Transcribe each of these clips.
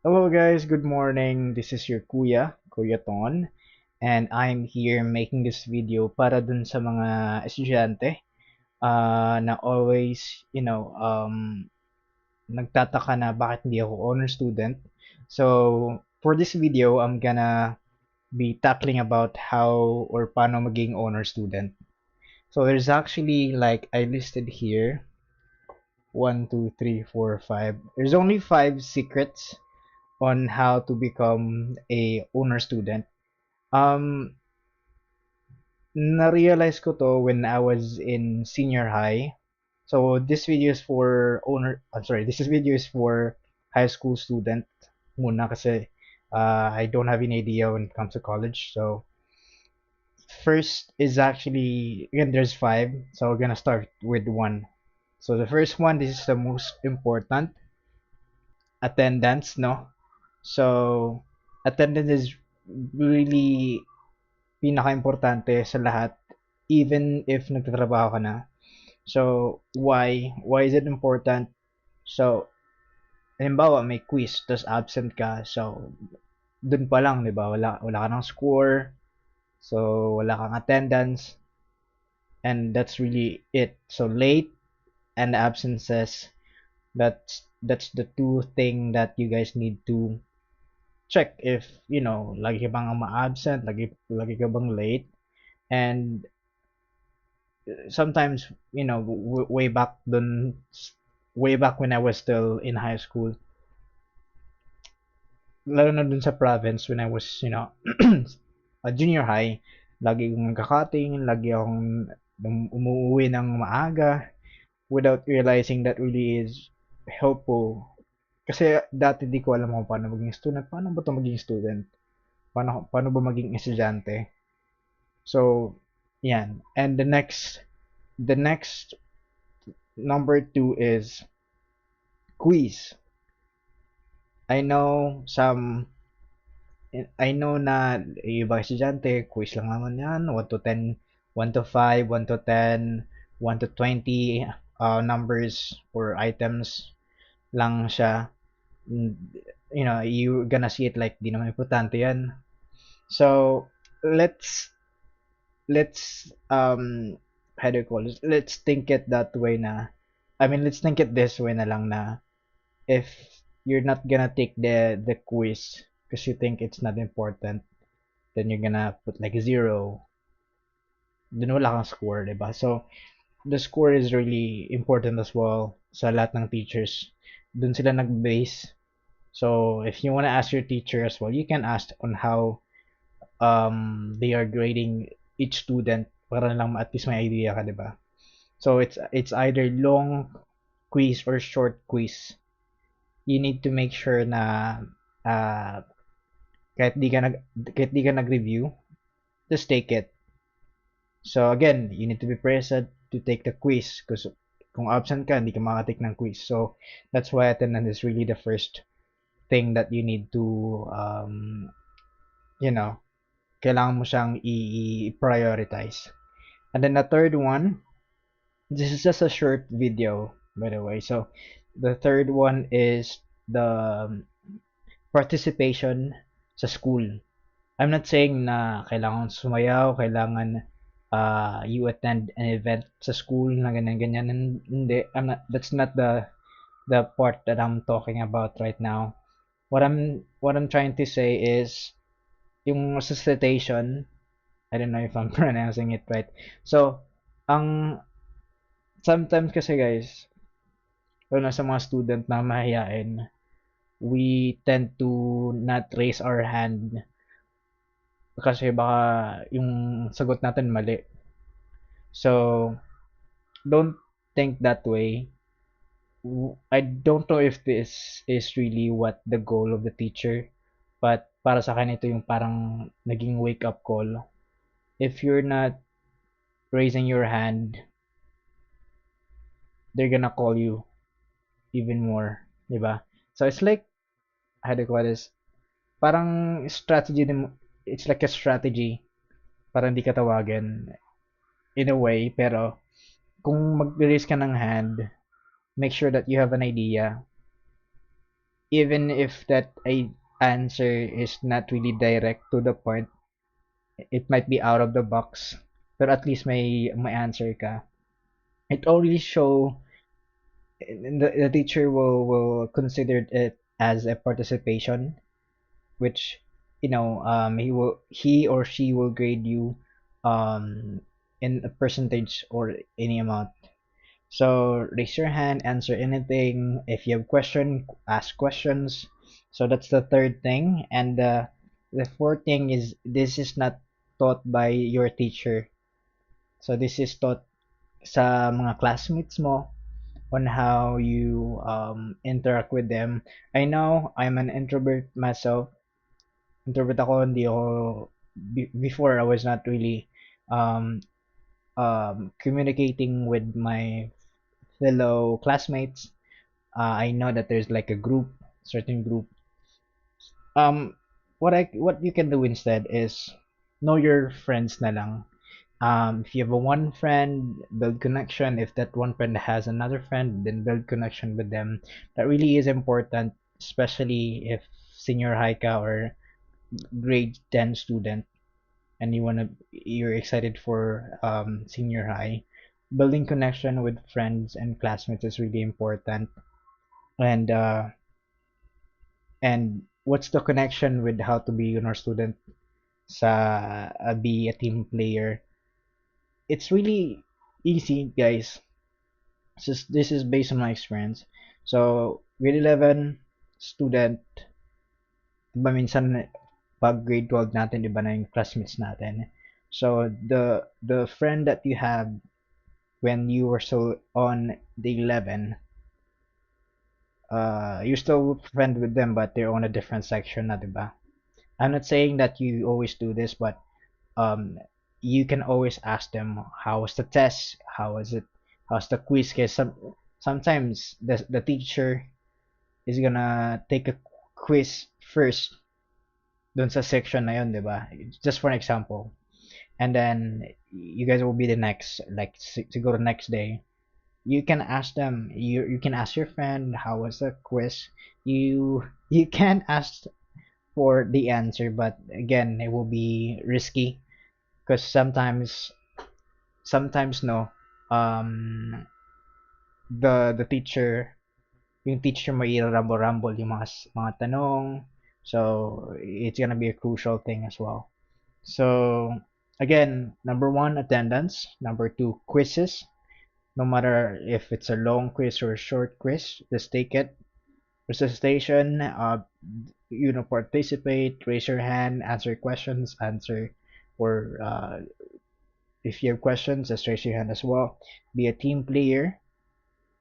Hello guys, good morning. This is your Kuya Ton, and I'm here making this video para dun sa mga estudyante na always, nagtataka na bakit hindi ako honor student. So, for this video, I'm gonna be tackling about how or paano maging honor student. So, there's actually like I listed here one, two, three, four, five. There's only five secrets on how to become a honor student. Um, Na-realize ko to when I was in senior high. So this video is for this video is for high school student muna kasi I don't have any idea when it comes to college. So first is actually, again, there's five. So we're gonna start with one. So the first one, this is the most important, attendance, no? So attendance is really pinaka-importante sa lahat, even if nagtatrabaho ka na. So, why is it important? So, halimbawa may quiz, tapos absent ka. So, dun pa lang, di ba? Wala ka ng score. So, wala kang attendance. And that's really it. So, late and absences, that's the two thing that you guys need to check if, lagi ka bang ma-absent, lagi ka bang late. And sometimes, way back when I was still in high school, lalo na dun sa province when I was, a junior high, lagi akong nagkakating, lagi akong umuwi ng maaga without realizing that really is helpful. Kasi dati di ko alam kung paano maging student. Paano ba ito maging student? Paano ba maging estudyante? So, yan. And the next number two is quiz. I know some I know na yung ibang estudyante, quiz lang naman yan, 1 to 10, 1 to 5, 1 to 10, 1 to 20 numbers or items lang siya. You're gonna see it like di naman importante yan. So, let's how do you call it? Let's think it that way na, let's think it this way na lang na, if you're not gonna take the quiz because you think it's not important, then you're gonna put like zero. Then wala kang score, diba? So the score is really important as well sa lahat ng teachers. Dun sila nag-base. So if you wanna ask your teacher as well, you can ask on how they are grading each student para lang at least may idea ka, diba? So it's either long quiz or short quiz. You need to make sure na uh, kahit di ka nag-review, just take it. So again, you need to be present to take the quiz because kung absent ka, hindi ka makatake ng quiz. So that's why attendance is really the first thing that you need to, you know, kailangan mo siyang i-prioritize. And then the third one, this is just a short video, by the way. So the third one is the participation sa school. I'm not saying na kailangan sumayaw, kailangan you attend an event sa school na ganyan-ganyan. Hindi, that's not the part that I'm talking about right now. What I'm trying to say is yung recitation, I don't know if I'm pronouncing it right. So, ang sometimes kasi guys, lalo na sa mga student na mahihain, we tend to not raise our hand kasi baka yung sagot natin mali. So, don't think that way. I don't know if this is really what the goal of the teacher, but para sa akin ito yung parang naging wake up call. If you're not raising your hand, they're gonna call you even more, di ba? So it's like, how do you call this? Parang strategy din, it's like a strategy para hindi ka tawagin in a way, pero kung mag-raise ka ng hand, make sure that you have an idea. even if that answer is not really direct to the point, it might be out of the box, but at least may answer ka. It already show the teacher will consider it as a participation, which he or she will grade you um in a percentage or any amount. So raise your hand, answer anything. If you have question, ask questions. So that's the third thing. And the fourth thing is this is not taught by your teacher. So this is taught sa mga classmates mo on how you interact with them. I know I'm an introvert myself. Introvert ako, hindi ako before I was not really um, communicating with my fellow classmates. I know that there's like a group, certain group. Um, what you can do instead is know your friends na lang. If you have a one friend, build connection. If that one friend has another friend, then build connection with them. That really is important, especially if senior high ka or grade 10 student and you're excited for senior high. Building connection with friends and classmates is really important. And what's the connection with how to be honor student sa be a team player? It's really easy, guys. This is based on my experience. So, grade 11 student, diba minsan pag grade 12 natin, iba na yung classmates natin. So, the friend that you have when you were still on the 11, you're still friend with them, but they're on a different section na, diba? I'm not saying that you always do this, but um, you can always ask them how was the test, how's the quiz. Because sometimes the teacher is gonna take a quiz first dun sa section na yun, di ba? Just for an example. And then you guys will be the next, like to go the next day. You can ask them. You can ask your friend how was the quiz. You can ask for the answer, but again, it will be risky because sometimes no, um, the teacher, yung teacher may rumble yung mga tanong. So it's gonna be a crucial thing as well. So again, number one, attendance. Number two, quizzes. No matter if it's a long quiz or a short quiz, just take it. Recitation, participate, raise your hand, answer questions, or if you have questions, just raise your hand as well. Be a team player,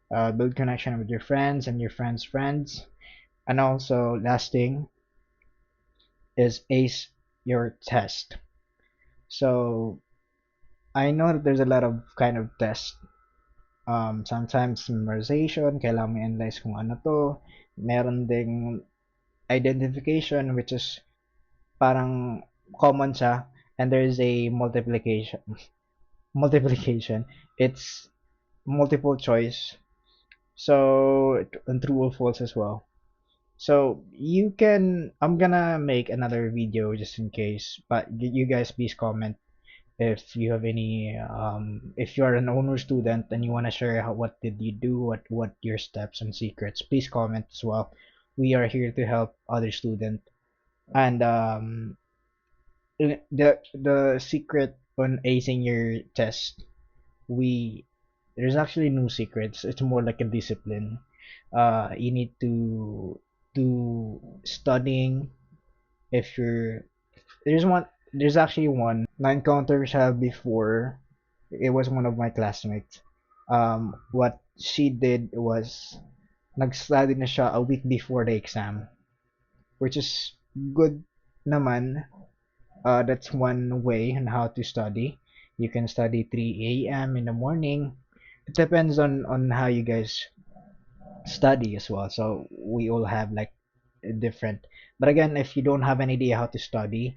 build connection with your friends and your friends' friends. And also, last thing is ace your test. So, I know that there's a lot of kind of tests. Sometimes memorization, kailangan mo analyze kung ano to. Meron ding identification, which is parang common siya. And there is a multiplication. Multiplication. It's multiple choice. So, and true or false as well. So I'm gonna make another video just in case, but you guys please comment if you have any, if you are an honor student and you want to share what did you do, what your steps and secrets, please comment as well. We are here to help other student. And the secret on acing your test, we there's actually no secrets. It's more like a discipline. You need to do studying. If you're there's actually one na encounter siya before. It was one of my classmates. What she did was nag-study na siya a week before the exam, which is good naman. That's one way on how to study. You can study 3 a.m. in the morning. It depends on how you guys study as well. So we all have like different. But again, if you don't have an idea how to study,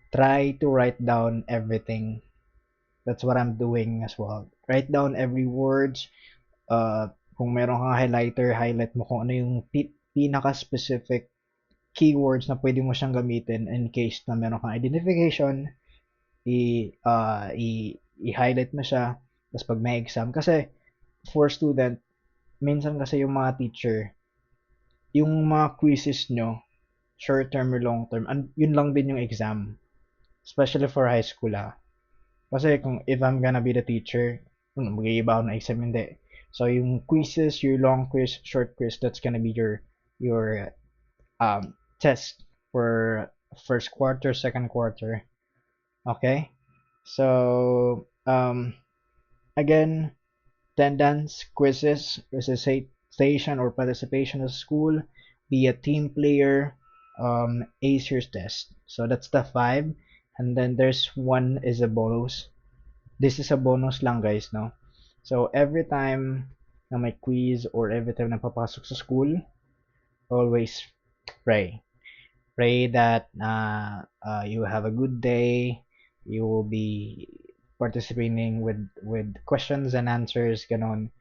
try to write down everything. That's what I'm doing as well. Write down every words. Kung meron kang highlighter, highlight mo kung ano yung pinaka-specific keywords na pwede mo siyang gamitin in case na meron kang identification, i-highlight mo siya, tapos pag may exam. Kasi, for student, minsan kasi yung mga teacher, yung mga quizzes nyo, short term or long term, yun lang din yung exam. Especially for high school Kasi kung if I'm gonna be the teacher, mag-iiba ako ng exam, hindi. So yung quizzes, your long quiz, short quiz, that's gonna be your test for first quarter, second quarter. Okay? So again, attendance, quizzes, recitation or participation at school, be a team player, ace your test. So that's the five. And then there's one is a bonus. This is a bonus lang guys, no? So every time na may quiz or every time na papasok sa school, always pray. Pray that you have a good day. You will be participating with questions and answers, ganon,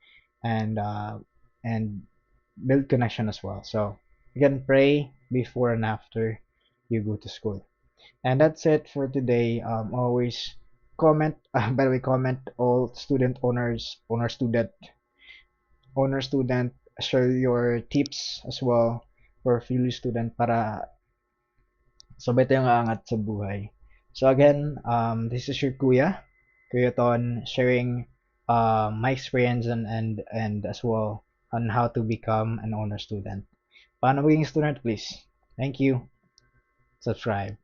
and build connection as well. So you can pray before and after you go to school. And that's it for today. Always comment. By the way, comment all student owners, owner student. Share your tips as well for fellow student para sabay tayong aangat sa buhay. So again, this is your Kuya Ton, sharing my experience and as well on how to become an honor student. Paano maging student, please? Thank you. Subscribe.